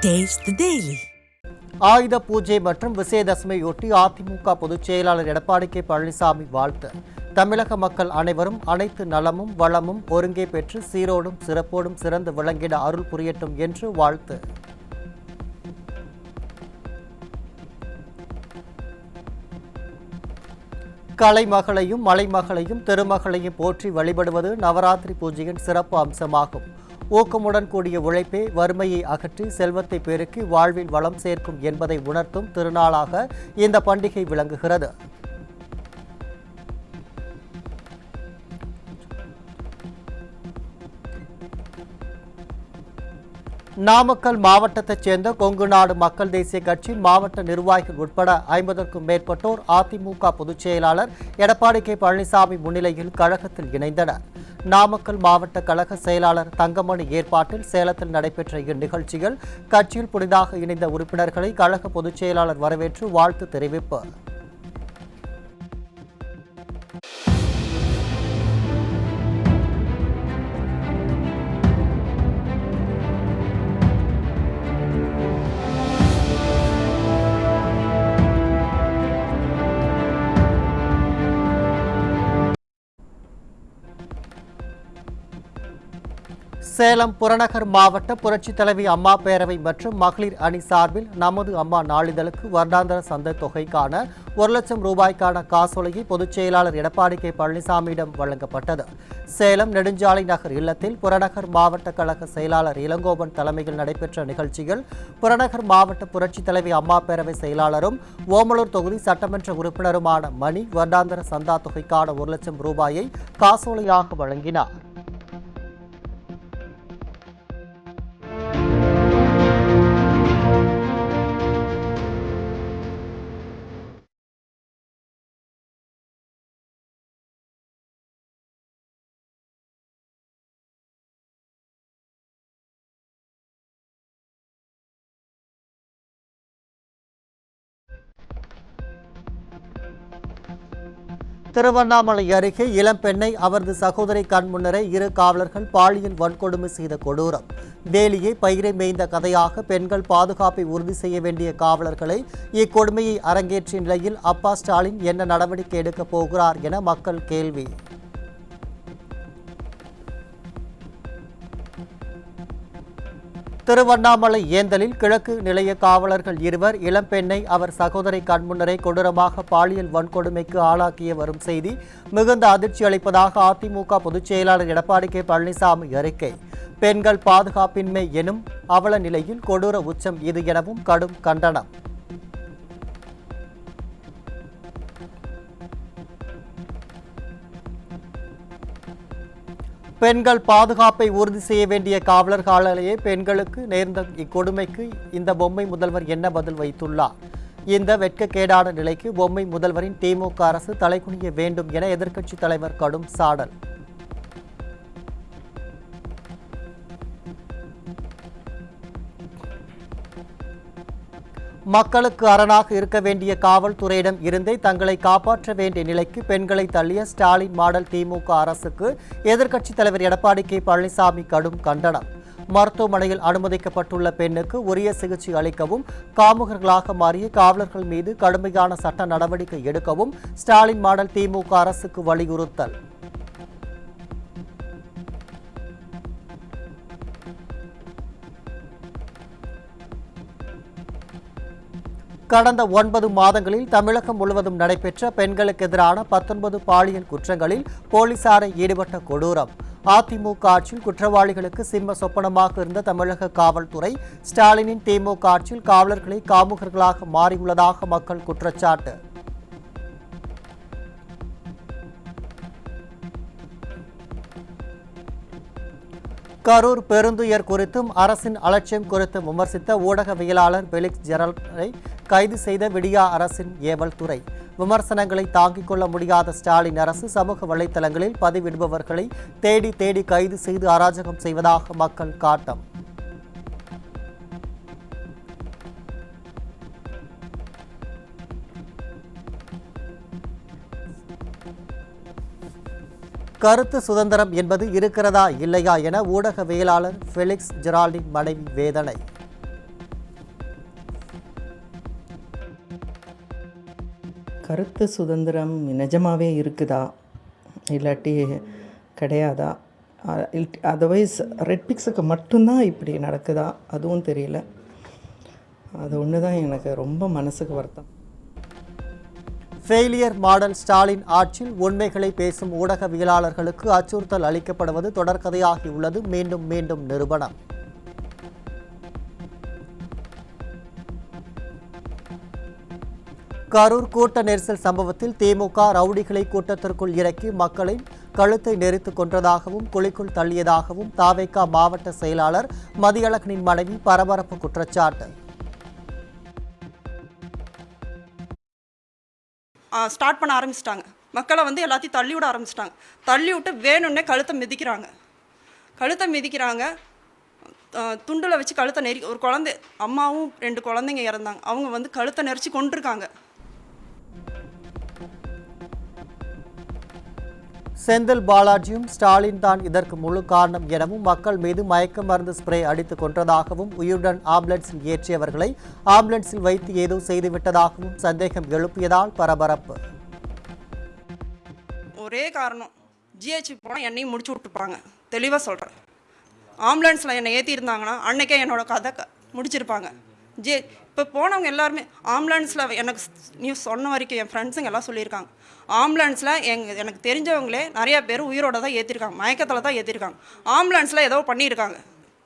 Taste the Daily. ஆயுத பூஜை மற்றும் விஜயதசமியொட்டி அதிமுக பொதுச் செயலாளர் எடப்பாடி கே பழனிசாமி வாழ்த்து. தமிழக மக்கள் அனைவரும் அனைத்து நலமும் வளமும் ஒருங்கே பெற்று சீரோடும் சிறப்போடும் சிறந்து விளங்கிட அருள் புரியட்டும் என்று வாழ்த்து. கலைமகளையும் மலைமகளையும் திருமகளையும் போற்றி வழிபடுவது நவராத்திரி பூஜையின் சிறப்பு அம்சமாகும். ஊக்கமுடன் கூடிய உழைப்பே வறுமையை அகற்றி செல்வத்தை பெருக்கி வாழ்வில் வளம் சேர்க்கும் என்பதை உணர்த்தும் திருநாளாக இந்த பண்டிகை விளங்குகிறது. நாமக்கல் மாவட்டத்தைச் சேர்ந்த கொங்குநாடு மக்கள் தேசிய கட்சி மாவட்ட நிர்வாகிகள் உட்பட 50க்கும் மேற்பட்டோர் அதிமுக பொதுச் செயலாளர் எடப்பாடி கே பழனிசாமி முன்னிலையில் கழகத்தில் இணைந்தனர். நாமக்கல் மாவட்ட கழக செயலாளர் தங்கமணி ஏற்பாட்டில் சேலத்தில் நடைபெற்ற இந்நிகழ்ச்சியில் கட்சியில் புதிதாக இணைந்த உறுப்பினர்களை கழக பொதுச் செயலாளர் வரவேற்று வாழ்த்து தெரிவிப்பு. சேலம் புறநகர் மாவட்ட புரட்சித் தலைவி அம்மா பேரவை மற்றும் மகளிர் அணி சார்பில் நமது அம்மா நாளிதழுக்கு வருடாந்திர சந்தை தொகைக்கான 1 லட்சம் ரூபாய்க்கான காசோலையை பொதுச் செயலாளர் எடப்பாடி கே பழனிசாமியிடம் வழங்கப்பட்டது. சேலம் நெடுஞ்சாலை நகர் இல்லத்தில் புறநகர் மாவட்ட கழக செயலாளர் இளங்கோவன் தலைமையில் நடைபெற்ற நிகழ்ச்சியில் புறநகர் மாவட்ட புரட்சித் தலைவி அம்மா பேரவை செயலாளரும் ஓமலூர் தொகுதி சட்டமன்ற உறுப்பினருமான மணி வருடாந்திர சந்தா தொகைக்கான 1 லட்சம் ரூபாயை காசோலையாக வழங்கினார். திருவண்ணாமலை அருகே இளம்பெண்ணை அவரது சகோதரி கண்முன்னரே 2 காவலர்கள் பாலியல் வன்கொடுமை செய்த கொடூரம். வேலியை பயிரை மேய்ந்த கதையாக பெண்கள் பாதுகாப்பை உறுதி செய்ய வேண்டிய காவலர்களை இக்கொடுமையை அரங்கேற்றிய நிலையில் அப்பா ஸ்டாலின் என்ன நடவடிக்கை எடுக்கப் போகிறார் என மக்கள் கேள்வி. திருவண்ணாமலை ஏந்தலில் கிழக்கு நிலைய காவலர்கள் 2 இளம்பெண்ணை அவர் சகோதரி கண்முன்னரே கொடூரமாக பாலியல் வன்கொடுமைக்கு ஆளாக்கிய வரும் செய்தி மிகுந்த அதிர்ச்சி அளிப்பதாக அதிமுக பொதுச் செயலாளர் எடப்பாடி கே பழனிசாமி அறிக்கை. பெண்கள் பாதுகாப்பின்மை எனும் அவல நிலையில் கொடூர உச்சம் இது எனவும் கடும் கண்டனம். பெண்கள் பாதுகாப்பை உறுதி செய்ய வேண்டிய காவலர்களாலேயே பெண்களுக்கு நேர்ந்த இக்கொடுமைக்கு இந்த பொம்மை முதல்வர் என்ன பதில் வைத்துள்ளார்? இந்த வெட்கக்கேடான நிலைக்கு பொம்மை முதல்வரின் திமுக அரசு தலைகுனிய வேண்டும் என எதிர்க்கட்சித் தலைவர் கடும் சாடல். மக்களுக்கு அரணாக இருக்க வேண்டிய காவல்துறையிடம் இருந்தே தங்களை காப்பாற்ற வேண்டிய நிலைக்கு பெண்களை தள்ளிய ஸ்டாலின் மாடல் திமுக அரசுக்கு எதிர்க்கட்சித் தலைவர் எடப்பாடி கே பழனிசாமி கடும் கண்டனம். மருத்துவமனையில் அனுமதிக்கப்பட்டுள்ள பெண்ணுக்கு உரிய சிகிச்சை அளிக்கவும் காமுகர்களாக மாறிய காவலர்கள் மீது கடுமையான சட்ட நடவடிக்கை எடுக்கவும் ஸ்டாலின் மாடல் திமுக அரசுக்கு வலியுறுத்தல். கடந்த 9 மாதங்களில் தமிழகம் முழுவதும் நடைபெற்ற பெண்களுக்கு எதிரான 19 பாலியல் குற்றங்களில் போலீசாரை ஈடுபட்ட கொடூரம். அதிமுக ஆட்சியில் குற்றவாளிகளுக்கு சிம்ம சொப்பனமாக இருந்த தமிழக காவல்துறை ஸ்டாலினின் திமுக ஆட்சியில் காவலர்களை காமுகர்களாக மாறியுள்ளதாக மக்கள் குற்றச்சாட்டு. கரூர் பெருந்துயர் குறித்தும் அரசின் அலட்சியம் குறித்தும் விமர்சித்த ஊடகவியலாளர் பெலிக்ஸ் ஜெரல்டை கைது செய்த விடியா அரசின் ஏவல் துறை. விமர்சனங்களை தாங்கிக் கொள்ள முடியாத ஸ்டாலின் அரசு சமூக வலைதளங்களில் பதிவிடுபவர்களை தேடி தேடி கைது செய்து அராஜகம் செய்வதாக மக்கள் காட்டம். கருத்து சுதந்திரம் என்பது இருக்கிறதா இல்லையா என ஊடகவியலாளர் ஃபெலிக்ஸ் ஜெரால்டின் மனைவி வேதனை. கருத்து சுதந்திரம் நிஜமாகவே இருக்குதா இல்லாட்டி கிடையாதா? அதர்வைஸ் ரெட் பிக்ஸுக்கு மட்டும்தான் இப்படி நடக்குதா அதுவும் தெரியல. அது ஒன்று தான் எனக்கு ரொம்ப மனசுக்கு வருத்தம். ஃபெயிலியர் மாடல் ஸ்டாலின் ஆட்சியில் உண்மைகளை பேசும் ஊடகவியலாளர்களுக்கு அச்சுறுத்தல் அளிக்கப்படுவது தொடர்கதையாகியுள்ளது. மீண்டும் மீண்டும் நிரூபணம். கரூர் கூட்ட நெரிசல் சம்பவத்தில் திமுக ரவுடிகளை கூட்டத்திற்குள் இறக்கி மக்களின் கழுத்தை நெரித்து கொன்றதாகவும் குழிக்குள் தள்ளியதாகவும் தாவேகா மாவட்ட செயலாளர் மதியழகனின் மனைவி பரபரப்பு குற்றச்சாட்டு. ஸ்டார்ட் பண்ண ஆரம்பிச்சிட்டாங்க. மக்களை எல்லாத்தையும் தள்ளி விட ஆரம்பிச்சிட்டாங்க. தள்ளி விட்டு வேணும்னே கழுத்தை மிதிக்கிறாங்க. துண்டில் வச்சு கழுத்தை ஒரு குழந்தை, அம்மாவும் 2 குழந்தைங்க இறந்தாங்க. அவங்க கழுத்தை நெரிச்சு கொண்டிருக்காங்க. செந்தில் பாலாஜியும் ஸ்டாலின் தான் இதற்கு முழு காரணம் எனவும் மக்கள் மீது மயக்க மருந்து ஸ்ப்ரே அடித்து கொன்றதாகவும் உயிருடன் ஆம்புலன்ஸில் ஏற்றியவர்களை ஆம்புலன்ஸில் வைத்து ஏதோ செய்துவிட்டதாகவும் சந்தேகம் எழுப்பியதால் பரபரப்பு. ஒரே காரணம், ஜிஹெச் போனால் என்னையும் முடிச்சு விட்டுருப்பாங்க. தெளிவாக சொல்கிறேன். ஆம்புலன்ஸில் என்னை ஏற்றிருந்தாங்கன்னா அன்னைக்கே என்னோட கதை முடிச்சிருப்பாங்க. இப்போ போனவங்க எல்லாருமே ஆம்புலன்ஸில் எனக்கு நியூஸ் சொன்ன வரைக்கும் என் ஃப்ரெண்ட்ஸுங்க எல்லாம் சொல்லியிருக்காங்க. ஆம்புலன்ஸில் எனக்கு தெரிஞ்சவங்களே நிறையா பேர் உயிரோட தான் ஏற்றிருக்காங்க, மயக்கத்தில் தான் ஏற்றிருக்காங்க. ஆம்புலன்ஸில் ஏதோ பண்ணியிருக்காங்க.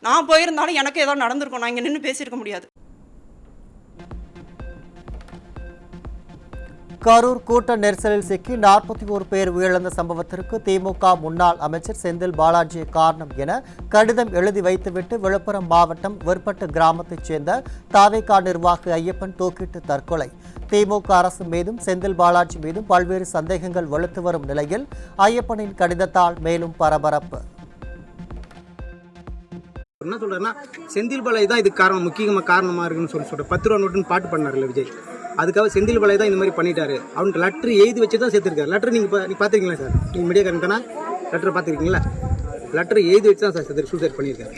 நான் போயிருந்தாலும் எனக்கு ஏதோ நடந்திருக்கும். நான் இங்கே நின்று பேசியிருக்க முடியாது. கரூர் கூட்ட நெரிசலில் சிக்கி 41 பேர் உயிரிழந்த சம்பவத்திற்கு திமுக முன்னாள் அமைச்சர் செந்தில் பாலாஜி காரணம் என கடிதம் எழுதி வைத்துவிட்டு விழுப்புரம் மாவட்டம் வெற்பட்டு கிராமத்தைச் சேர்ந்த தாவேகா நிர்வாகி ஐயப்பன் தூக்கிட்டு தற்கொலை. திமுக அரசு மீதும் செந்தில் பாலாஜி மீதும் பல்வேறு சந்தேகங்கள் வலுத்து வரும் நிலையில் ஐயப்பனின் கடிதத்தால் மேலும் பரபரப்பு. என்ன சொல்றேன்னா, செந்தில் பாலாஜி தான் இதுக்கு காரணமா இருக்குன்னு சொல்றேன். 10 ரூபா நோட்டுன்னு பாட்டு பண்ணார்ல விஜய், அதுக்காக செந்தில் பாலாஜி தான் இந்த மாதிரி பண்ணிட்டாரு. அவனுக்கு லெட்டர் எழுதி வச்சு தான் சேர்த்துருக்காரு. லெட்டர் நீங்க பார்த்துருக்கீங்களா சார்? நீங்கள் மீடியா கரண்ட்டானா லெட்டர் பார்த்துருக்கீங்களா? லெட்டர் எழுதி வச்சு தான் சார் சூசைட் பண்ணியிருக்காரு.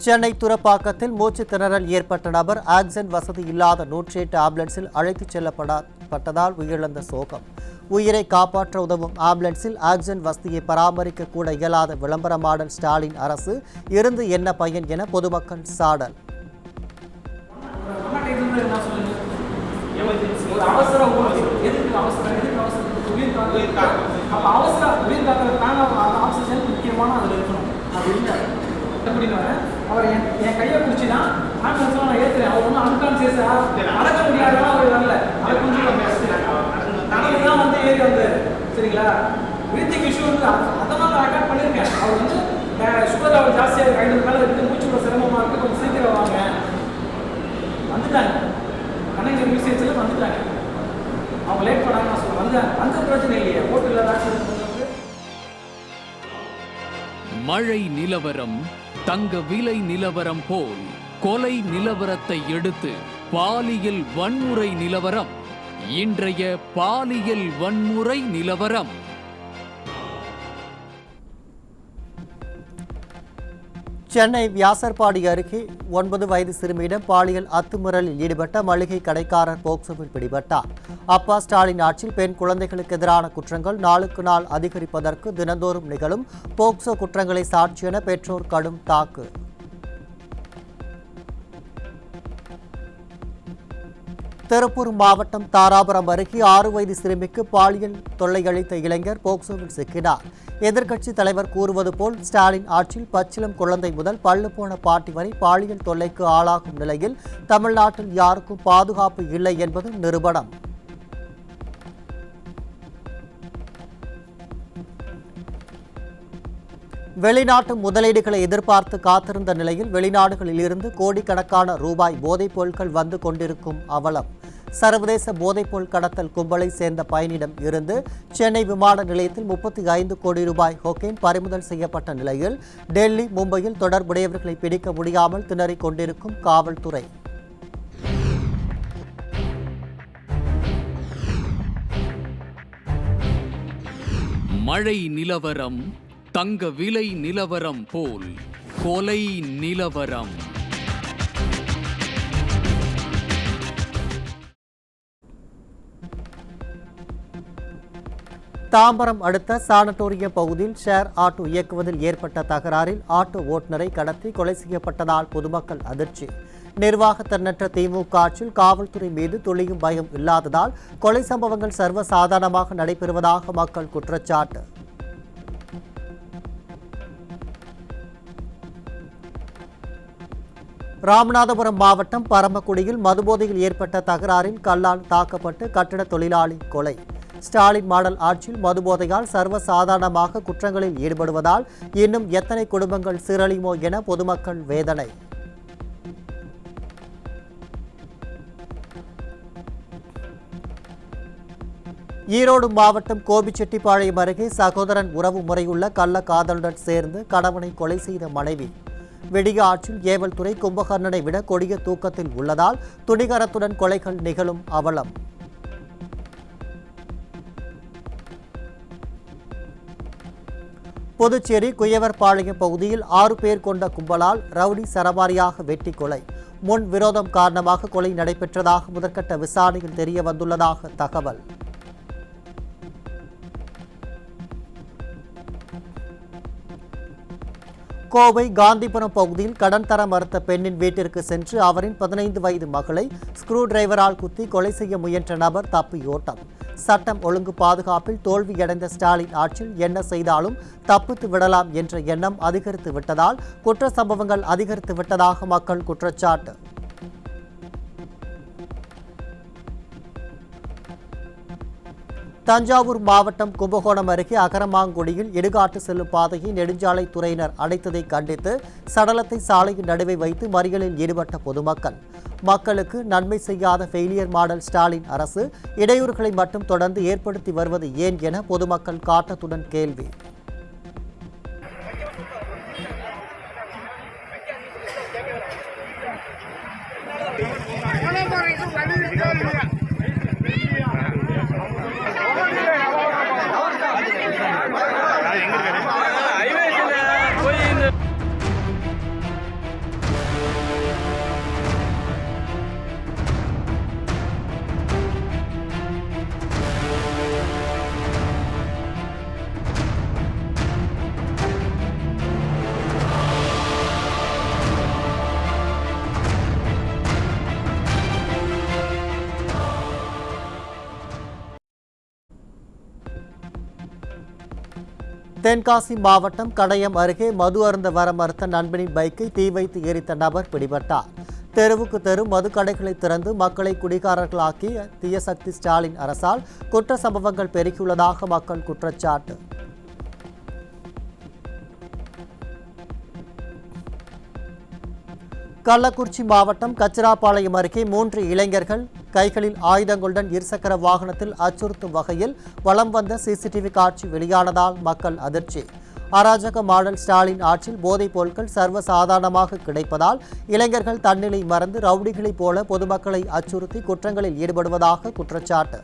சென்னை துரப்பாக்கத்தில் மூச்சு திணறல் ஏற்பட்ட நபர் ஆக்சிஜன் வசதி இல்லாத 108 ஆம்புலன்ஸில் அழைத்துச் செல்லப்பட்டதால் உயிரிழந்த சோகம். உயிரை காப்பாற்ற உதவும் ஆம்புலன்ஸில் ஆக்சிஜன் வசதியை பராமரிக்க கூட இயலாத விளம்பர மாடல் ஸ்டாலின் அரசு இருந்து என்ன பயன் என பொதுமக்கள் சாடல். அவர் என் கையை பிடிச்சினா ஆம்புலன்ஸ் நான் ஏற்றுறேன். அவர் ஒன்றும் அன்கான்சியஸ் அடக்க முடியாத அவர் வரல. அதை கொஞ்சம் தான் ஏறி வந்தார். சரிங்களா? பிரீத்திங் இஷ்யூ அதெல்லாம் நான் ரெக்கார்ட் பண்ணியிருக்கேன். அவர் சுகர் லெவல் ஜாஸ்தியாக இருக்கு, 500 மேலே இருக்குது, மூச்சு சிரமமாக இருக்குது, கொஞ்சம் சீக்கிரம் வாங்க. வந்துட்டாங்க, கலைஞர் மியூசியத்தில் வந்துட்டாங்க. அவங்க லேட் பண்ணாங்க. நான் சொல்லுவேன் அந்த பிரச்சனை இல்லையே, ஹோட்டலில் ஆக்சிடென்ட். மழை நிலவரம் தங்க விலை நிலவரம் போல் கொலை நிலவரத்தை எடுத்து பாலியல் வன்முறை நிலவரம். இன்றைய பாலியல் வன்முறை நிலவரம். சென்னை வியாசர்பாடி அருகே 9 வயது சிறுமியிடம் பாலியல் அத்துமீறலில் ஈடுபட்ட மளிகை கடைக்காரர் போக்சோவில் பிடிபட்டார். அப்பா ஸ்டாலின் ஆட்சியில் பெண் குழந்தைகளுக்கு எதிரான குற்றங்கள் நாளுக்கு நாள் அதிகரிப்பதற்கு தினந்தோறும் நிகழும் போக்சோ குற்றங்களை சாட்சி என பெற்றோர் கடும் தாக்கு. திருப்பூர் மாவட்டம் தாராபுரம் அருகே 6 வயது சிறுமிக்கு பாலியல் தொல்லை அளித்த இளைஞர் போக்சோவில் சிக்கினார். எதிர்க்கட்சித் தலைவர் கூறுவது போல் ஸ்டாலின் ஆட்சியில் பச்சிளம் குழந்தை முதல் பள்ளு போன பாட்டி வரை பாலியல் தொல்லைக்கு ஆளாகும் நிலையில் தமிழ்நாட்டில் யாருக்கும் பாதுகாப்பு இல்லை என்பது நிரூபணம். வெளிநாட்டு முதலீடுகளை எதிர்பார்த்து காத்திருந்த நிலையில் வெளிநாடுகளில் இருந்து கோடிக்கணக்கான ரூபாய் போதைப் பொருட்கள் வந்து கொண்டிருக்கும் அவலம். சர்வதேச போதைப்பொருள் கடத்தல் கும்பலை சேர்ந்த பயணியிடம் இருந்து சென்னை விமான நிலையத்தில் 35 கோடி ரூபாய் கொக்கைன் பறிமுதல் செய்யப்பட்ட நிலையில் டெல்லி, மும்பையில் தொடர்புடையவர்களை பிடிக்க முடியாமல் திணறிக் கொண்டிருக்கும் காவல்துறை. மழை நிலவரம் தங்க விலை நிலவரம் போல் கொலை நிலவரம். தாம்பரம் அடுத்த சானட்டோரியம் பகுதியில் ஷேர் ஆட்டோ இயக்குவதில் ஏற்பட்ட தகராறில் ஆட்டோ ஓட்டுநரை கடத்தி கொலை செய்யப்பட்டதால் பொதுமக்கள் அதிர்ச்சி. நிர்வாக திறனற்ற திமுக ஆட்சியில் காவல்துறை மீது துளியும் பயம் இல்லாததால் கொலை சம்பவங்கள் சர்வசாதாரணமாக நடைபெறுவதாக மக்கள் குற்றச்சாட்டு. ராமநாதபுரம் மாவட்டம் பரமக்குடியில் மதுபோதையில் ஏற்பட்ட தகராறில் கல்லால் தாக்கப்பட்டு கட்டட தொழிலாளி கொலை. ஸ்டாலின் மாடல் ஆட்சியில் மதுபோதையால் சர்வசாதாரணமாக குற்றங்களில் ஈடுபடுவதால் இன்னும் எத்தனை குடும்பங்கள் சீரழியுமோ என பொதுமக்கள் வேதனை. ஈரோடு மாவட்டம் கோபிச்செட்டிப்பாளையம் அருகே சகோதரன் உறவு முறையுள்ள கள்ள காதலுடன் சேர்ந்து கணவனை கொலை செய்த மனைவி. விடிய ஆற்றில் ஏவல்துறை கும்பகர்ணனை விட கொடிய தூக்கத்தில் உள்ளதால் துணிகரத்துடன் கொலைகள் நிகழும் அவலம். புதுச்சேரி குயவர்பாளையம் பகுதியில் 6 பேர் கொண்ட கும்பலால் ரவுடி சரமாரியாக வெட்டி கொலை. முன் விரோதம் காரணமாக கொலை நடைபெற்றதாக முதற்கட்ட விசாரணையில் தெரிய வந்துள்ளதாக தகவல். கோவை காந்திபுரம் பகுதியில் கடன் தர மறுத்த பெண்ணின் வீட்டிற்கு சென்று அவரின் 15 வயது மகளை ஸ்க்ரூ டிரைவரால் குத்தி கொலை செய்ய முயன்ற நபர் தப்பியோட்டம். சட்டம் ஒழுங்கு பாதுகாப்பில் தோல்வியடைந்த ஸ்டாலின் ஆட்சியில் என்ன செய்தாலும் தப்பித்து விடலாம் என்ற எண்ணம் அதிகரித்து விட்டதால் குற்ற சம்பவங்கள் அதிகரித்து விட்டதாக மக்கள் குற்றச்சாட்டு. தஞ்சாவூர் மாவட்டம் கும்பகோணம் அருகே அகரமாங்குடியில் இடுகாட்டு செல்லும் பாதையை நெடுஞ்சாலைத் துறையினர் அடைத்ததை கண்டித்து சடலத்தை சாலையின் நடுவே வைத்து மறியலில் ஈடுபட்ட பொதுமக்கள். மக்களுக்கு நன்மை செய்யாத ஃபெயிலியர் மாடல் ஸ்டாலின் அரசு இடையூறுகளை மட்டும் தொடர்ந்து ஏற்படுத்தி வருவது ஏன் என பொதுமக்கள் காட்டத்துடன் கேள்வி. தென்காசி மாவட்டம் கடையம் அருகே மது அருந்த வர மறுத்த நண்பனின் பைக்கை தீ வைத்து எரித்த நபர் பிடிபட்டார். தெருவுக்கு தெரு மதுக்கடைகளை திறந்து மக்களை குடிகாரர்களாக்கிய தீயசக்தி ஸ்டாலின் அரசால் குற்ற சம்பவங்கள் பெருகியுள்ளதாக மக்கள் குற்றச்சாட்டு. கள்ளக்குறிச்சி மாவட்டம் கச்சிராபாளையம் அருகே 3 இளைஞர்கள் கைகளில் ஆயுதங்களுடன் இருசக்கர வாகனத்தில் அச்சுறுத்தும் வகையில் வலம் வந்த சிசிடிவி காட்சி வெளியானதால் மக்கள் அதிர்ச்சி. அராஜக மாடல் ஸ்டாலின் ஆட்சியில் போதைப் பொருட்கள் சர்வசாதாரணமாக கிடைப்பதால் இளைஞர்கள் தன்னிலை மறந்து ரவுடிகளைப் போல பொதுமக்களை அச்சுறுத்தி குற்றங்களில் ஈடுபடுவதாக குற்றச்சாட்டு.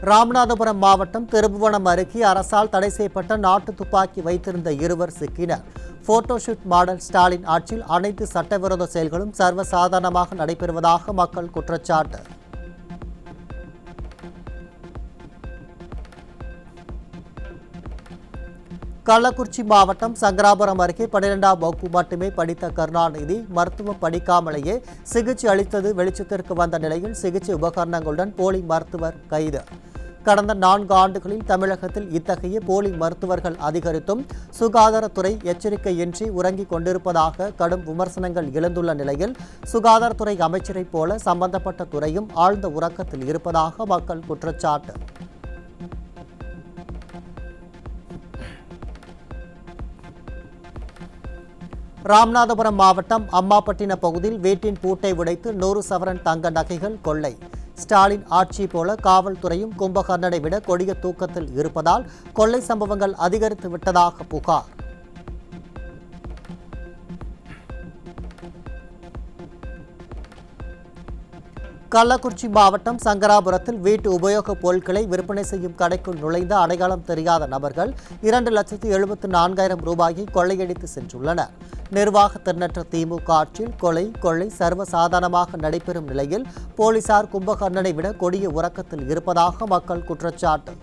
ராமநாதபுரம் மாவட்டம் திருபுவனம் அருகே அரசால் தடை செய்யப்பட்ட நாட்டு துப்பாக்கி வைத்திருந்த 2 சிக்கினர். போட்டோஷூட் மாடல் ஸ்டாலின் ஆட்சியில் அனைத்து சட்டவிரோத செயல்களும் சர்வசாதாரணமாக நடைபெறுவதாக மக்கள் குற்றச்சாட்டு. கள்ளக்குறிச்சி மாவட்டம் சங்கராபுரம் அருகே 12ஆம் வகுப்பு மட்டுமே படித்த கருணாநிதி மருத்துவம் படிக்காமலேயே சிகிச்சை அளித்தது வெளிச்சத்திற்கு வந்த நிலையில் சிகிச்சை உபகரணங்களுடன் போலி மருத்துவர் கைது. கடந்த 4 ஆண்டுகளில் தமிழகத்தில் இத்தகைய போலி மருத்துவர்கள் அதிகரித்தும் சுகாதாரத்துறை எச்சரிக்கையின்றி உறங்கிக் கொண்டிருப்பதாக கடும் விமர்சனங்கள் எழுந்துள்ள நிலையில் சுகாதாரத்துறை அமைச்சரைப் போல சம்பந்தப்பட்ட துறையும் ஆழ்ந்த உறக்கத்தில் இருப்பதாக மக்கள் குற்றச்சாட்டு. ராமநாதபுரம் மாவட்டம் அம்மாப்பட்டின பகுதியில் வீட்டின் பூட்டை உடைத்து 100 சவரன் தங்க நகைகள் கொள்ளை. ஸ்டாலின் ஆட்சி போல காவல்துறையும் கும்பகர்ணனை விட கொடிய தூக்கத்தில் இருப்பதால் கொள்ளை சம்பவங்கள் அதிகரித்து விட்டதாக புகார். கள்ளக்குறிச்சி மாவட்டம் சங்கராபுரத்தில் வீட்டு உபயோகப் பொருட்களை விற்பனை செய்யும் கடைக்குள் நுழைந்த அடையாளம் தெரியாத நபர்கள் 2,74,000 ரூபாயை கொள்ளையடித்து சென்றுள்ளனர். நிர்வாக திறனற்ற திமுக ஆட்சியில் கொள்ளை சர்வசாதாரணமாக நடைபெறும் நிலையில் போலீசார் கும்பகர்ணனை விட கொடிய உறக்கத்தில் இருப்பதாக மக்கள் குற்றச்சாட்டு.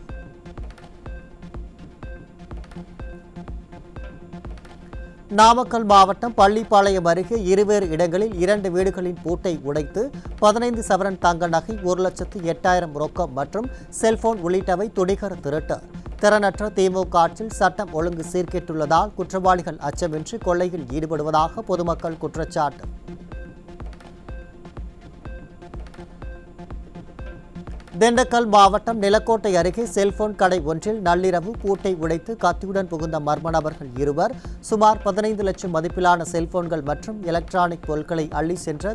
நாமக்கல் மாவட்டம் பள்ளிப்பாளையம் அருகே இருவேறு இடங்களில் 2 வீடுகளின் பூட்டை உடைத்து 15 சவரன் தங்க நகை 1,08,000 ரொக்கம் மற்றும் செல்போன் உள்ளிட்டவை துணிகர திருட்டு. திறனற்ற திமுக ஆட்சியில் சட்டம் ஒழுங்கு சீர்கேட்டுள்ளதால் குற்றவாளிகள் அச்சமின்றி கொள்ளையில் ஈடுபடுவதாக பொதுமக்கள் குற்றச்சாட்டு. திண்டுக்கல் மாவட்டம் நிலக்கோட்டை அருகே செல்போன் கடை ஒன்றில் நள்ளிரவு பூட்டை உடைத்து கத்தியுடன் புகுந்த மர்ம நபர்கள் இருவர் சுமார் 15 லட்சம் மதிப்பிலான செல்போன்கள் மற்றும் எலக்ட்ரானிக் பொருட்களை அள்ளி சென்ற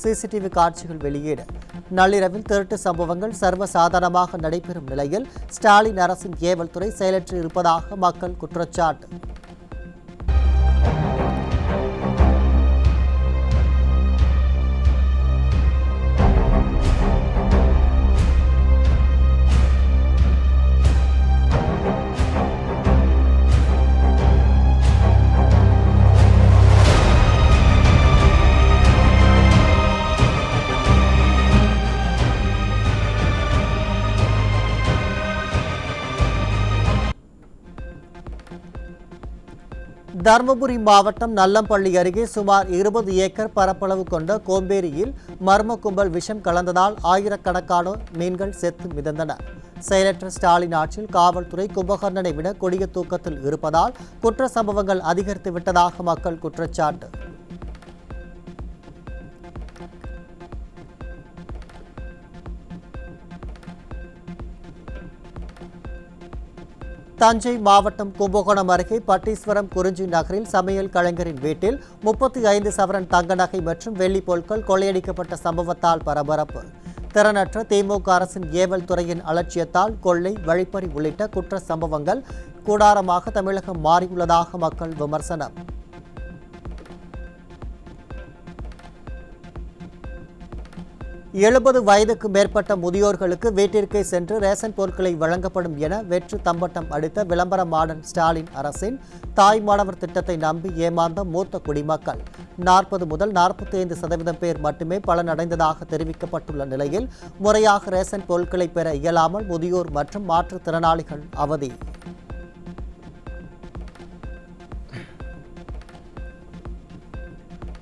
சிசிடிவி காட்சிகள் வெளியீடு. நள்ளிரவில் திருட்டு சம்பவங்கள் சர்வசாதாரணமாக நடைபெறும் நிலையில் ஸ்டாலின் அரசின் ஏவல் துறை செயலற்று இருப்பதாக மக்கள் குற்றச்சாட்டு. தருமபுரி மாவட்டம் நல்லம்பள்ளி அருகே சுமார் 20 ஏக்கர் பரப்பளவு கொண்ட கோம்பேரியில் மர்ம கும்பல் விஷம் கலந்ததால் ஆயிரக்கணக்கானோர் மீன்கள் செத்து மிதந்தன. செயலற்ற ஸ்டாலின் ஆட்சியில் காவல்துறை கும்பகர்ணனை விட கொடிய தூக்கத்தில் இருப்பதால் குற்ற சம்பவங்கள் அதிகரித்து விட்டதாக மக்கள் குற்றச்சாட்டு. தஞ்சை மாவட்டம் கும்பகோணம் அருகே பட்டீஸ்வரம் குறிஞ்சி நகரில் சமையல் கலைஞரின் வீட்டில் 35 சவரன் தங்க நகை மற்றும் வெள்ளி பொருட்கள் கொள்ளையடிக்கப்பட்ட சம்பவத்தால் பரபரப்பு. திறனற்ற திமுக அரசின் ஏவல் துறையின் அலட்சியத்தால் கொள்ளை, வழிப்பறி உள்ளிட்ட குற்ற சம்பவங்கள் கூடாரமாக தமிழகம் மாறியுள்ளதாக மக்கள் விமர்சனம். எழுபது வயதுக்கு மேற்பட்ட முதியோர்களுக்கு வீட்டிற்கே சென்று ரேஷன் பொருட்களை வழங்கப்படும் என வெற்று தம்பட்டம் அடித்த விளம்பர மாடல் ஸ்டாலின் அரசின் தாய் மாணவர் திட்டத்தை நம்பி ஏமாந்த மூத்த குடிமக்கள் 40 முதல் 45% பேர் மட்டுமே பலனடைந்ததாக தெரிவிக்கப்பட்டுள்ள நிலையில் முறையாக ரேஷன் பொருட்களை பெற இயலாமல் முதியோர் மற்றும் மாற்றுத்திறனாளிகள் அவதி.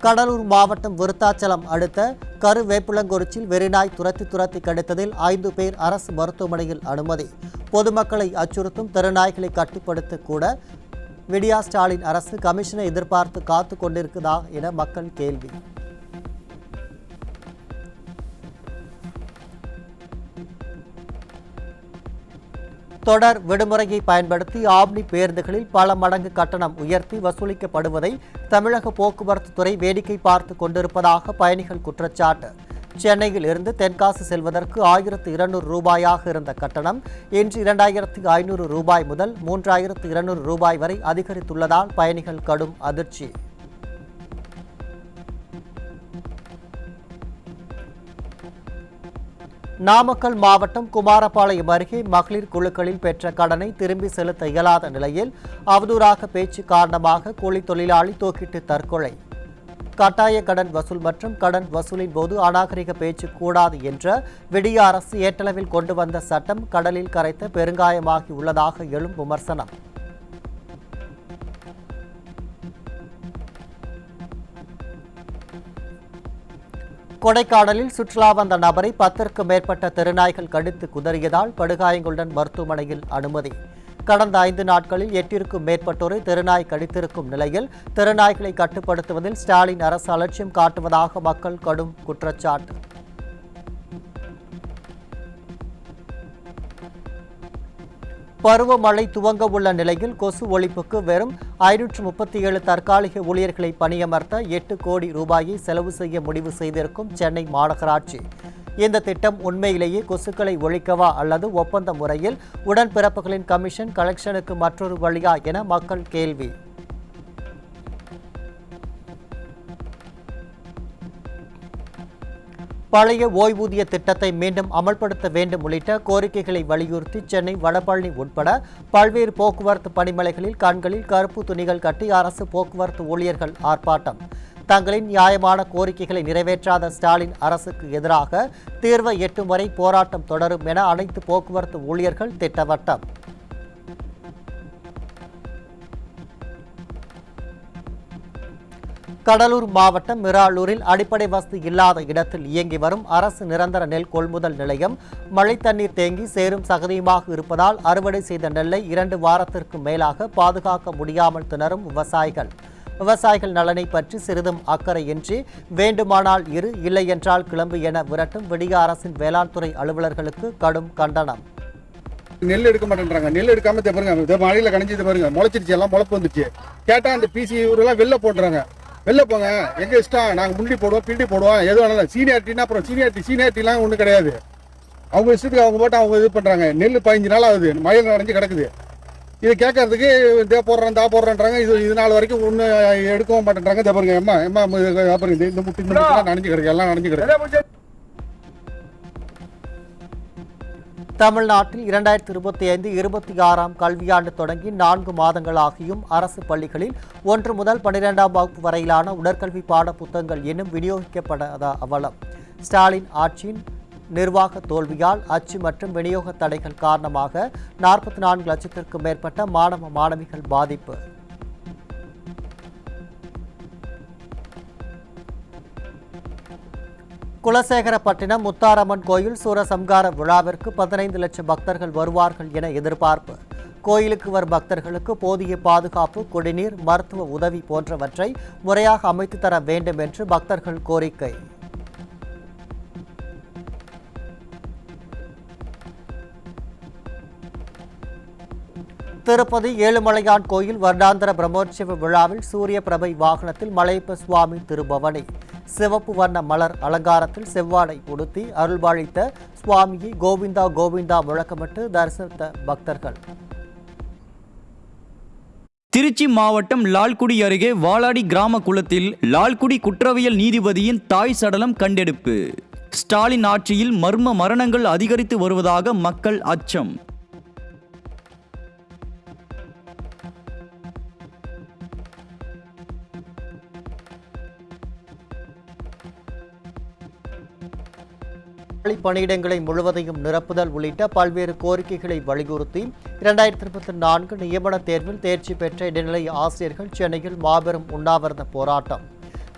கடலூர் மாவட்டம் விருத்தாச்சலம் அடுத்த கருவேப்புலங்குறிச்சியில் வெறிநாய் துரத்தி கடித்ததில் 5 பேர் அரசு மருத்துவமனையில் அனுமதி. பொதுமக்களை அச்சுறுத்தும் தெருநாய்களை கட்டுப்படுத்த கூட விடியா ஸ்டாலின் அரசு கமிஷனை எதிர்பார்த்து காத்து கொண்டிருக்கிறதா என மக்கள் கேள்வி. தொடர் விடுமுறையை பயன்படுத்தி ஆம்னி பேருந்துகளில் பல மடங்கு கட்டணம் உயர்த்தி வசூலிக்கப்படுவதை தமிழக போக்குவரத்து துறை வேடிக்கை பார்த்து கொண்டிருப்பதாக பயணிகள் குற்றச்சாட்டு. சென்னையில் இருந்து தென்காசி செல்வதற்கு 1,200 ரூபாயாக இருந்த கட்டணம் இன்று 2,500 ரூபாய் முதல் 3,200 ரூபாய் வரை அதிகரித்துள்ளதால் பயணிகள் கடும் அதிர்ச்சி. நாமக்கல் மாவட்டம் குமாரபாளையம் அருகே மகளிர் குழுக்களில் பெற்ற கடனை திரும்பி செலுத்த இயலாத நிலையில் அவதூறாக பேச்சு காரணமாக கூலி தொழிலாளி தூக்கிட்டு தற்கொலை. கட்டாய கடன் வசூல் மற்றும் கடன் வசூலின் போது அநாகரிக பேச்சு கூடாது என்ற விடிய அரசு ஏற்றளவில் கொண்டு வந்த சட்டம் கடலில் கரைத்த பெருங்காயமாகி உள்ளதாக எழும் விமர்சனம். கொடைக்கானலில் சுற்றுலா வந்த நபரை 10க்கும் மேற்பட்ட தெருநாய்கள் கடித்து குதறியதால் படுகாயங்களுடன் மருத்துவமனையில் அனுமதி. கடந்த 5 நாட்களில் 8ற்கும் மேற்பட்டோரை தெருநாய் கடித்திருக்கும் நிலையில் தெருநாய்களை கட்டுப்படுத்துவதில் ஸ்டாலின் அரசு அலட்சியம் காட்டுவதாக மக்கள் கடும் குற்றச்சாட்டு. பருவமழை துவங்க உள்ள நிலையில் கொசு ஒழிப்புக்கு வெறும் 537 தற்காலிக ஊழியர்களை பணியமர்த்த 8 கோடி ரூபாயை செலவு செய்ய முடிவு செய்திருக்கும் சென்னை மாநகராட்சி. இந்த திட்டம் உண்மையிலேயே கொசுக்களை ஒழிக்கவா அல்லது ஒப்பந்த முறையில் உடன்பிறப்புகளின் கமிஷன் கலெக்ஷனுக்கு மற்றொரு வழியா என மக்கள் கேள்வி. பழைய ஓய்வூதிய திட்டத்தை மீண்டும் அமல்படுத்த வேண்டும் உள்ளிட்ட கோரிக்கைகளை வலியுறுத்தி சென்னை வடபழனி உட்பட பல்வேறு போக்குவரத்து பணிமனைகளில் கண்களில் கருப்பு துணிகள் கட்டி அரசு போக்குவரத்து ஊழியர்கள் ஆர்ப்பாட்டம். தங்களின் நியாயமான கோரிக்கைகளை நிறைவேற்றாத ஸ்டாலின் அரசுக்கு எதிராக தீர்வை எட்டும் வரை போராட்டம் தொடரும் என அனைத்து போக்குவரத்து ஊழியர்கள் திட்டவட்டம். கடலூர் மாவட்டம் மிராளூரில் அடிப்படை வசதி இல்லாத இடத்தில் இயங்கி வரும் அரசு நிரந்தர நெல் கொள்முதல் நிலையம் மழை தண்ணீர் தேங்கி சேரும் சகதியுமாக இருப்பதால் அறுவடை செய்த நெல்லை 2 வாரத்திற்கு மேலாக பாதுகாக்க முடியாமல் திணறும் விவசாயிகள். விவசாயிகள் நலனை பற்றி சிறிதும் அக்கறையின்றி வேண்டுமானால் இரு, இல்லை என்றால் கிளம்பு என விரட்டும் விடிய அரசின் வேளாண் துறை அலுவலர்களுக்கு கடும் கண்டனம். நெல் எடுக்க மாட்டேன்றாங்க. நெல் எடுக்காம பாருங்க, மழையில கணிஞ்சது பாருங்க, முளைச்சிருச்சு, எல்லாம் முளைப்பு வந்துச்சு. கேட்டா அந்த பிசி ஊரெல்லாம் வெளில போடுறாங்க. வெளில போங்க, எங்க இஷ்டம், நாங்க முண்டி போடுவோம், பிண்டி போடுவோம், எது வேணாலும். சீனியாரிட்டினா அப்புறம் சீனியாரிட்டிலாம் ஒன்றும் கிடையாது. அவங்க இஷ்டத்துக்கு அவங்க போட்டு அவங்க இது பண்றாங்க. நெல் 15 நாள் ஆகுது, மழையில் நனைஞ்சு கிடக்குது. இது கேட்கறதுக்கு போடுறேன்றாங்க. இது நாள் வரைக்கும் ஒன்றும் எடுக்கவும் மாட்டேன்றாங்க. பாருங்க பாருங்க, இந்த முட்டி நனைஞ்சு கிடக்கு, எல்லாம் நனைஞ்சு கிடக்கு. தமிழ்நாட்டில் 2025-26 கல்வியாண்டு தொடங்கி 4 மாதங்களாகியும் அரசு பள்ளிகளில் 1 முதல் 12ஆம் வகுப்பு வரையிலான உடற்கல்வி பாட புத்தகங்கள் இன்னும் விநியோகிக்கப்படாத அவலம். ஸ்டாலின் ஆட்சியின் நிர்வாக தோல்வியால் அச்சு மற்றும் விநியோக தடைகள் காரணமாக 44 லட்சத்திற்கும் மேற்பட்ட மாணவ மாணவிகள் பாதிப்பு. குலசேகரப்பட்டினம் முத்தாரம்மன் கோயில் சூரசம்கார விழாவிற்கு 15 லட்சம் பக்தர்கள் வருவார்கள் என எதிர்பார்ப்பு. கோயிலுக்கு வரும் பக்தர்களுக்கு போதிய பாதுகாப்பு, குடிநீர், மருத்துவ உதவி போன்றவற்றை முறையாக அமைத்து தர வேண்டும் என்று பக்தர்கள் கோரிக்கை. திருப்பதி ஏழுமலையான் கோயில் வருடாந்திர பிரம்மோற்சவ விழாவில் சூரிய பிரபை வாகனத்தில் மலையப்ப சுவாமி திருபவனி சிவப்பு வண்ண மலர் அலங்காரத்தில் செவ்வாடை உடுத்தி அருள்பாளித்த சுவாமியை கோவிந்தா கோவிந்தா முழக்கமிட்டு தரிசித்த பக்தர்கள். திருச்சி மாவட்டம் லால்குடி அருகே வாளாடி கிராம குளத்தில் லால்குடி குற்றவியல் நீதிபதியின் தாய் சடலம் கண்டெடுப்பு. ஸ்டாலின் ஆட்சியில் மர்ம மரணங்கள் அதிகரித்து வருவதாக மக்கள் அச்சம். பணியிடங்களை முழுவதையும் நிரப்புதல் உள்ளிட்ட பல்வேறு கோரிக்கைகளை வலியுறுத்தி 2024 நியமன தேர்வில் தேர்ச்சி பெற்ற இடைநிலை ஆசிரியர்கள் சென்னையில் மாபெரும் உண்ணாவிரத போராட்டம்.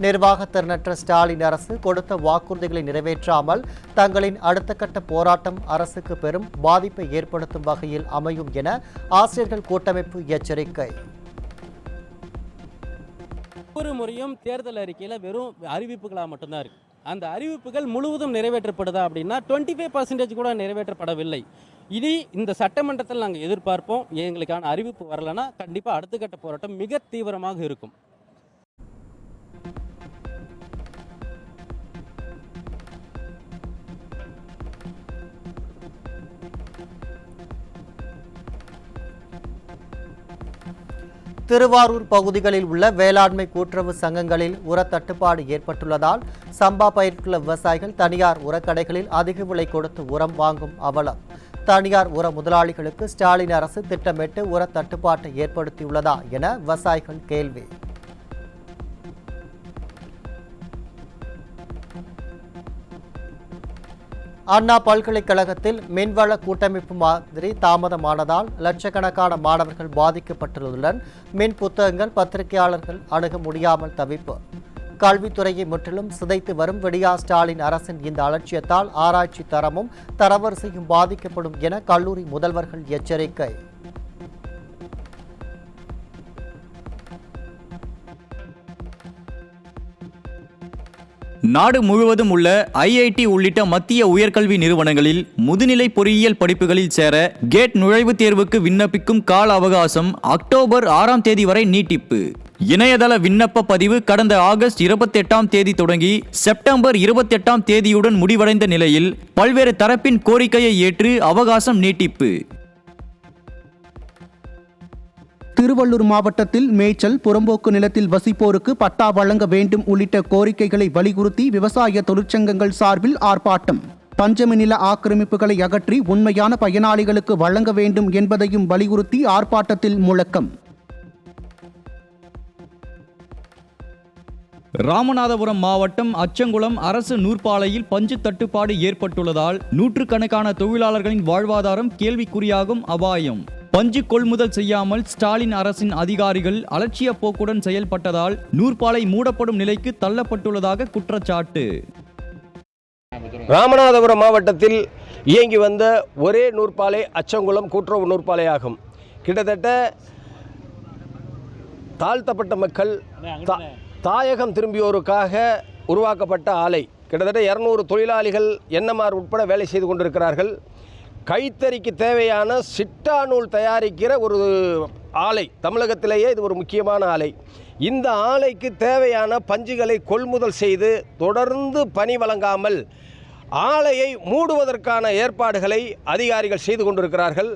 நிர்வாக திறனற்ற ஸ்டாலின் அரசு கொடுத்த வாக்குறுதிகளை நிறைவேற்றாமல் தங்களின் அடுத்த கட்ட போராட்டம் அரசுக்கு பெரும் பாதிப்பை ஏற்படுத்தும் வகையில் அமையும் என ஆசிரியர்கள் கூட்டமைப்பு எச்சரிக்கை. ஒவ்வொரு முறையும் தேர்தல் அறிக்கையில் வெறும் அறிவிப்புகளாக மட்டும்தான் இருக்கு. அந்த அறிவிப்புகள் முழுவதும் நிறைவேற்றப்படுதா அப்படின்னா 25% கூட நிறைவேற்றப்படவில்லை. இனி இந்த சட்டமன்றத்தில் நாங்கள் எதிர்பார்ப்போம். எங்களுக்கான அறிவிப்பு வரலன்னா கண்டிப்பாக அடுத்த கட்ட போராட்டம் மிக தீவிரமாக இருக்கும். திருவாரூர் பகுதிகளில் உள்ள வேளாண்மை கூட்டுறவு சங்கங்களில் உர தட்டுப்பாடு ஏற்பட்டுள்ளதால் சம்பா பயிர்க்குள்ள விவசாயிகள் தனியார் உரக்கடைகளில் அதிக விலை கொடுத்து உரம் வாங்கும் அவலம். தனியார் உர முதலாளிகளுக்கு ஸ்டாலின் அரசு திட்டமிட்டு உர தட்டுப்பாட்டை ஏற்படுத்தியுள்ளதா என விவசாயிகள் கேள்வி. அண்ணா பல்கலைக்கழகத்தில் மின்வள கூட்டமைப்பு மாதிரி தாமதமானதால் லட்சக்கணக்கான மாணவர்கள் பாதிக்கப்பட்டுள்ளதுடன் மின் புத்தகங்கள் பத்திரிகையாளர்கள் அணுக முடியாமல் தவிப்பு. கல்வித்துறையை முற்றிலும் சிதைத்து வரும் விடியா ஸ்டாலின் அரசின் இந்த அலட்சியத்தால் ஆராய்ச்சி தரமும் தரவரிசையும் பாதிக்கப்படும் என கல்லூரி முதல்வர்கள் எச்சரிக்கை. நாடு முழுவதும் உள்ள ஐஐடி உள்ளிட்ட மத்திய உயர்கல்வி நிறுவனங்களில் முதுநிலை பொறியியல் படிப்புகளில் சேர கேட் நுழைவுத் தேர்வுக்கு விண்ணப்பிக்கும் கால அவகாசம் அக்டோபர் 6ஆம் தேதி வரை நீட்டிப்பு. இணையதள விண்ணப்ப பதிவு கடந்த ஆகஸ்ட் 28ஆம் தேதி தொடங்கி செப்டம்பர் 28ஆம் தேதியுடன் முடிவடைந்த நிலையில் பல்வேறு தரப்பின் கோரிக்கையை ஏற்று அவகாசம் நீட்டிப்பு. திருவள்ளூர் மாவட்டத்தில் மேய்ச்சல், புறம்போக்கு நிலத்தில் வசிப்போருக்கு பட்டா வழங்க வேண்டும் உள்ளிட்ட கோரிக்கைகளை வலியுறுத்தி விவசாய தொழிற்சங்கங்கள் சார்பில் ஆர்ப்பாட்டம். பஞ்சமி நில ஆக்கிரமிப்புகளை அகற்றி உண்மையான பயனாளிகளுக்கு வழங்க வேண்டும் என்பதையும் வலியுறுத்தி ஆர்ப்பாட்டத்தில் முழக்கம். ராமநாதபுரம் மாவட்டம் அச்சங்குளம் அரசு நூற்பாலையில் பஞ்சு தட்டுப்பாடு ஏற்பட்டுள்ளதால் நூற்றுக்கணக்கான தொழிலாளர்களின் வாழ்வாதாரம் கேள்விக்குறியாகும் அபாயம். பஞ்சு கொள்முதல் செய்யாமல் ஸ்டாலின் அரசின் அதிகாரிகள் அலட்சிய போக்குடன் செயல்பட்டதால் நூற்பாலை மூடப்படும் நிலைக்கு தள்ளப்பட்டுள்ளதாக குற்றச்சாட்டு. ராமநாதபுரம் மாவட்டத்தில் இயங்கி வந்த ஒரே நூற்பாலை அச்சங்குளம் கூட்டுறவு நூற்பாலை ஆகும். கிட்டத்தட்ட தாழ்த்தப்பட்ட மக்கள் தாயகம் திரும்பியோருக்காக உருவாக்கப்பட்ட ஆலை. கிட்டத்தட்ட 200 தொழிலாளிகள் என்எம்ஆர் உட்பட வேலை செய்து கொண்டிருக்கிறார்கள். கைத்தறிக்கு தேவையான சிட்டா நூல் தயாரிக்கிற ஒரு ஆலை, தமிழகத்திலேயே இது ஒரு முக்கியமான ஆலை. இந்த ஆலைக்கு தேவையான பஞ்சுகளை கொள்முதல் செய்து தொடர்ந்து பணி வழங்காமல் ஆலையை மூடுவதற்கான ஏற்பாடுகளை அதிகாரிகள் செய்து கொண்டிருக்கிறார்கள்.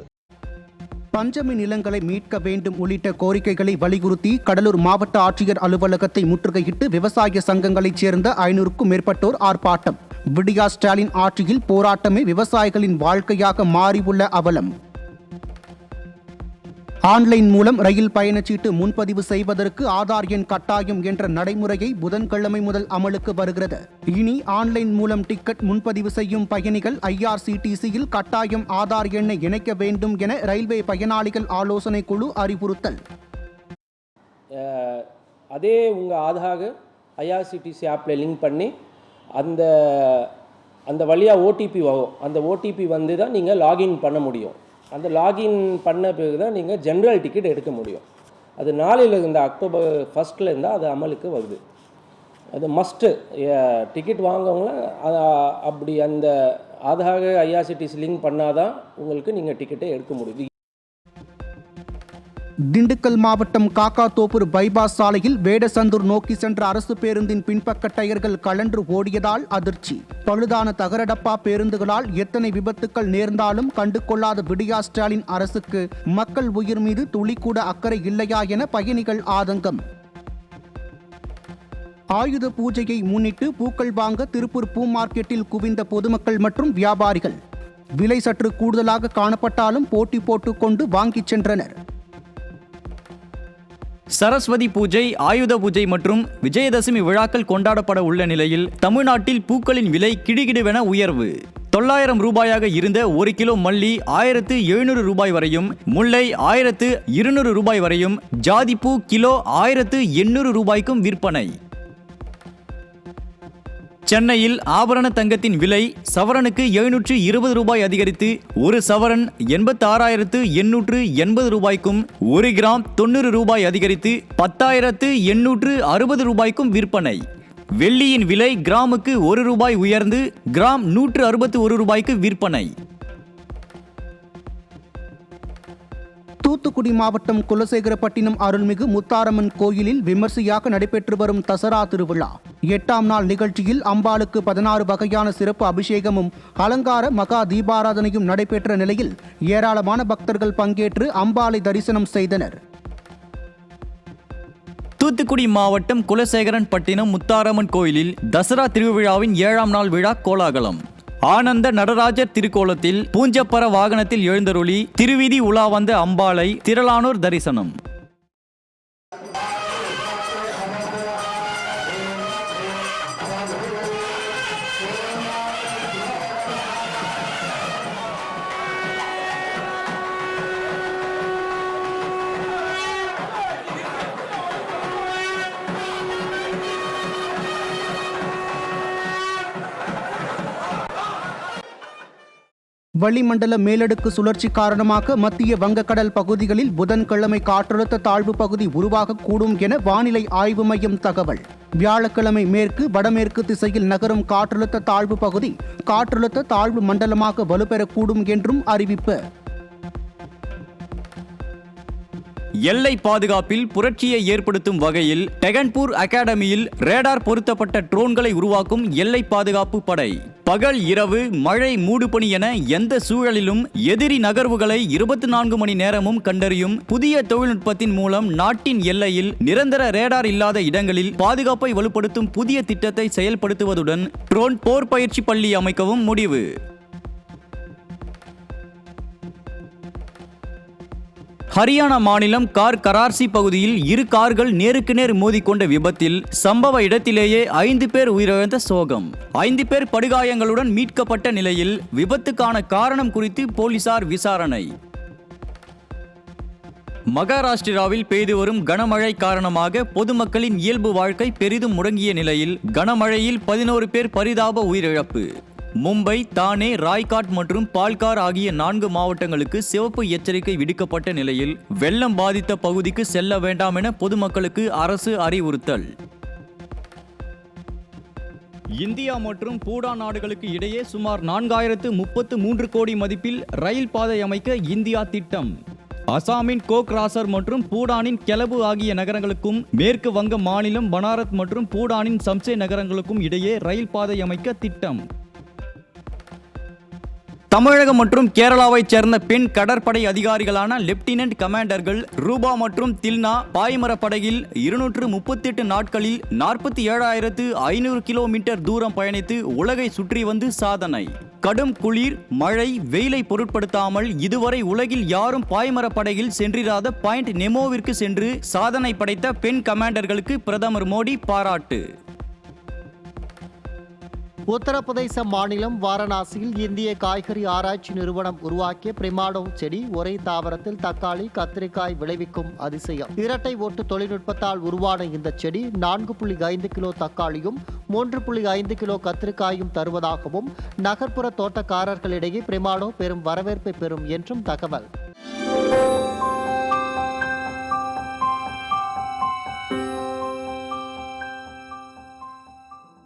பஞ்சமி நிலங்களை மீட்க வேண்டும் உள்ளிட்ட கோரிக்கைகளை வலியுறுத்தி கடலூர் மாவட்ட ஆட்சியர் அலுவலகத்தை முற்றுகையிட்டு விவசாய சங்கங்களைச் சேர்ந்த 500க்கும் மேற்பட்டோர் ஆர்ப்பாட்டம். விடியா ஸ்டாலின் ஆட்சியில் போராட்டமே விவசாயிகளின் வாழ்க்கையாக மாறியுள்ள அவலம். ஆன்லைன் மூலம் ரயில் பயணச்சீட்டு முன்பதிவு செய்வதற்கு ஆதார் எண் கட்டாயம் என்ற நடைமுறையை புதன்கிழமை முதல் அமலுக்கு வருகிறது. இனி ஆன்லைன் மூலம் டிக்கெட் முன்பதிவு செய்யும் பயணிகள் IRCTCயில் கட்டாயம் ஆதார் எண்ணை இணைக்க வேண்டும் என ரயில்வே பயனாளிகள் ஆலோசனை குழு அறிவுறுத்தல். அதே உங்கள் ஆதார் IRCTC ஆப்பில் லிங்க் பண்ணி அந்த வழியாக OTP வரும். அந்த OTP வந்து தான் நீங்கள் லாகின் பண்ண முடியும். அந்த லாகின் பண்ண பிறகு தான் நீங்கள் ஜென்ரல் டிக்கெட் எடுக்க முடியும். அது நாளையிலேருந்து அக்டோபர் 1 அது அமலுக்கு வருது. அது மஸ்ட்டு. டிக்கெட் வாங்கவங்களாம் அப்படி அந்த ஆதார் IRCTC லிங்க் பண்ணாதான் உங்களுக்கு நீங்கள் டிக்கெட்டை எடுக்க முடியும். திண்டுக்கல் மாவட்டம் காக்காத்தோப்பூர் பைபாஸ் சாலையில் வேடசந்தூர் நோக்கி சென்ற அரசு பேருந்தின் பின்பக்க டயர்கள் கழன்று ஓடியதால் அதிர்ச்சி. பழுதான தகரடப்பா பேருந்துகளால் எத்தனை விபத்துக்கள் நேர்ந்தாலும் கண்டு கொள்ளாத விடியா ஸ்டாலின் அரசுக்கு மக்கள் உயிர் மீது துளிக்கூட அக்கறை இல்லையா என பயணிகள் ஆதங்கம். ஆயுத பூஜையை முன்னிட்டு பூக்கள் வாங்க திருப்பூர் பூ மார்க்கெட்டில் குவிந்த பொதுமக்கள் மற்றும் வியாபாரிகள். விலை சற்று கூடுதலாக காணப்பட்டாலும் போட்டி போட்டுக்கொண்டு வாங்கிச் சென்றனர். சரஸ்வதி பூஜை, ஆயுத பூஜை மற்றும் விஜயதசமி விழாக்கள் கொண்டாடப்பட உள்ள நிலையில் தமிழ்நாட்டில் பூக்களின் விலை கிடுகிடுவென உயர்வு. 900 ரூபாயாக இருந்த 1 கிலோ மல்லி 1700 ரூபாய் வரையும், முல்லை 1200 ரூபாய் வரையும், ஜாதிப்பூ கிலோ 1800 ரூபாய்க்கும் விற்பனை. சென்னையில் ஆபரண தங்கத்தின் விலை சவரனுக்கு 720 ரூபாய் அதிகரித்து ஒரு சவரன் 86,880 ரூபாய்க்கும், 1 கிராம் 90 ரூபாய் அதிகரித்து 10,860 ரூபாய்க்கும் விற்பனை. வெள்ளியின் விலை கிராமுக்கு 1 ரூபாய் உயர்ந்து கிராம் 161 ரூபாய்க்கு விற்பனை. தூத்துக்குடி மாவட்டம் குலசேகரப்பட்டினம் அருள்மிகு முத்தாரம்மன் கோயிலில் விமர்சையாக நடைபெற்று வரும் தசரா திருவிழா 8ஆம் நாள் நிகழ்ச்சியில் அம்பாளுக்கு 16 வகையான சிறப்பு அபிஷேகமும் அலங்கார மகா தீபாராதனையும் நடைபெற்ற நிலையில் ஏராளமான பக்தர்கள் பங்கேற்று அம்பாளை தரிசனம் செய்தனர். தூத்துக்குடி மாவட்டம் குலசேகரன்பட்டினம் முத்தாரம்மன் கோயிலில் தசரா திருவிழாவின் 7ஆம் நாள் விழா கோலாகலம். ஆனந்த நடராஜர் திருக்கோலத்தில் பூஞ்சப்பர வாகனத்தில் எழுந்தருளி திருவீதி உலா வந்த அம்பாளை திரளானோர் தரிசனம். வளிமண்டல மேலடுக்கு சுழற்சி காரணமாக மத்திய வங்கக்கடல் பகுதிகளில் புதன்கிழமை காற்றழுத்த தாழ்வு பகுதி உருவாகக்கூடும் என வானிலை ஆய்வு மையம் தகவல். வியாழக்கிழமை மேற்கு வடமேற்கு திசையில் நகரும் காற்றழுத்த தாழ்வு பகுதி காற்றழுத்த தாழ்வு மண்டலமாக வலுப்பெறக்கூடும் என்றும் அறிவிப்பு. எல்லை பாதுகாப்பில் புரட்சியை ஏற்படுத்தும் வகையில் டெகன்பூர் அகாடமியில் ரேடார் பொருத்தப்பட்ட ட்ரோன்களை உருவாக்கும் எல்லை பாதுகாப்பு படை. பகல் இரவு மழை மூடுபனி என எந்த சூழலிலும் எதிரி நகர்வுகளை 24 மணி நேரமும் கண்டறியும் புதிய தொழில்நுட்பத்தின் மூலம் நாட்டின் எல்லையில் நிரந்தர ரேடார் இல்லாத இடங்களில் பாதுகாப்பை வலுப்படுத்தும் புதிய திட்டத்தை செயல்படுத்துவதுடன் ட்ரோன் போர் பயிற்சி பள்ளி அமைக்கவும் முடிவு. ஹரியானா மாநிலம் கரார்சி பகுதியில் இரு கார்கள் நேருக்கு நேர் மோதிக்கொண்ட விபத்தில் சம்பவ இடத்திலேயே 5 பேர் உயிரிழந்த சோகம். 5 பேர் படுகாயங்களுடன் மீட்கப்பட்ட நிலையில் விபத்துக்கான காரணம் குறித்து போலீசார் விசாரணை. மகாராஷ்டிராவில் பெய்து வரும் கனமழை காரணமாக பொதுமக்களின் இயல்பு வாழ்க்கை பெரிதும் முடங்கிய நிலையில் கனமழையில் 11 பேர் பரிதாப உயிரிழப்பு. மும்பை, தானே, ராய்காட் மற்றும் பால்கார் ஆகிய 4 மாவட்டங்களுக்கு சிவப்பு எச்சரிக்கை விடுக்கப்பட்ட நிலையில் வெள்ளம் பாதித்த பகுதிக்கு செல்ல வேண்டாம் என பொதுமக்களுக்கு அரசு அறிவுறுத்தல். இந்தியா மற்றும் பூடான் நாடுகளுக்கு இடையே சுமார் 4033 கோடி மதிப்பில் ரயில் பாதை அமைக்க இந்தியா திட்டம். அசாமின் கோக்ராசர் மற்றும் பூடானின் கெலபு ஆகிய நகரங்களுக்கும் மேற்கு வங்க மாநிலம் பனாரத் மற்றும் பூடானின் சம்சே நகரங்களுக்கும் இடையே ரயில் பாதை அமைக்க திட்டம். தமிழகம் மற்றும் கேரளாவைச் சேர்ந்த பெண் கடற்படை அதிகாரிகளான லெப்டினன்ட் கமாண்டர்கள் ரூபா மற்றும் தில்னா பாய்மர படகில் 238 நாட்களில் 47,500 கிலோமீட்டர் தூரம் பயணித்து உலகை சுற்றி வந்து சாதனை. கடும் குளிர், மழை, வெயிலை பொருட்படுத்தாமல் இதுவரை உலகில் யாரும் பாய்மர படகில் சென்றிராத பாயிண்ட் நெமோவிற்கு சென்று சாதனை படைத்த பெண் கமாண்டர்களுக்கு பிரதமர் மோடி பாராட்டு. உத்தரப்பிரதேச மாநிலம் வாரணாசியில் இந்திய காய்கறி ஆராய்ச்சி நிறுவனம் உருவாக்கிய பிரிமாடோ செடி ஒரே தாவரத்தில் தக்காளி, கத்திரிக்காய் விளைவிக்கும் அதிசயம். இரட்டை ஓட்டு தொழில்நுட்பத்தால் உருவான இந்த செடி 4.5 கிலோ தக்காளியும் 3.5 கிலோ கத்திரிக்காயும் தருவதாகவும் நகர்ப்புற தோட்டக்காரர்களிடையே பிரிமாடோ பெரும் வரவேற்பை பெறும் என்றும் தகவல்.